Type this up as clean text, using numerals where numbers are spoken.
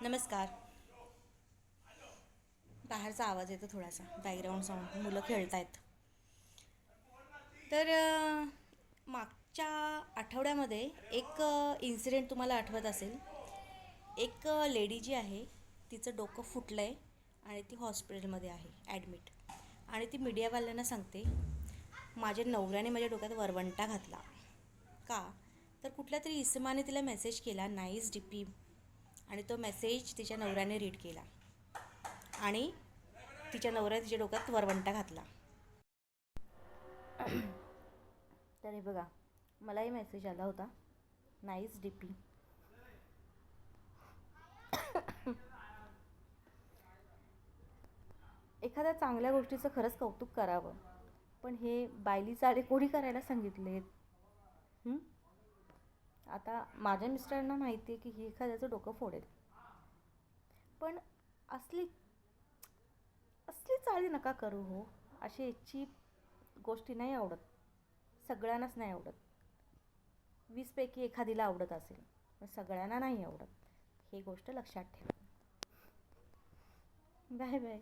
नमस्कार. बाहेरचा आवाज येतो थोडासा, बॅकग्राऊंड साऊंड, मुलं खेळत आहेत. तर मागच्या आठवड्यामध्ये एक इन्सिडेंट तुम्हाला आठवत असेल. एक लेडी जी आहे, तिचं डोकं फुटलं आहे आणि ती हॉस्पिटलमध्ये आहे ॲडमिट. आणि ती मीडियावाल्यांना सांगते, माझ्या नवऱ्याने माझ्या डोक्यात वरवंटा घातला. का तर कुठल्या तरी इसमाने तिला मेसेज केला, नाईस डी पी, आणि तो मेसेज तिच्या नवऱ्याने रीड केला आणि तिच्या नवऱ्याने तिच्या डोक्यात वरवंटा घातला. तर हे बघा, मलाही मेसेज आला होता, नाईस डी पी. एखाद्या चांगल्या गोष्टीचं खरंच कौतुक करावं, पण हे बायली चाळे कोणी करायला सांगितलेत? आता माझ्या मिस्टरांना माहिती आहे की ही एखाद्याचं डोकं फोडेल, पण असली असली चाळी नका करू हो. अशी चीप गोष्टी नाही आवडत, सगळ्यांनाच नाही आवडत. 20पैकी एखादीला आवडत असेल, पण सगळ्यांना नाही आवडत. ही गोष्ट लक्षात ठेवा. Bye bye.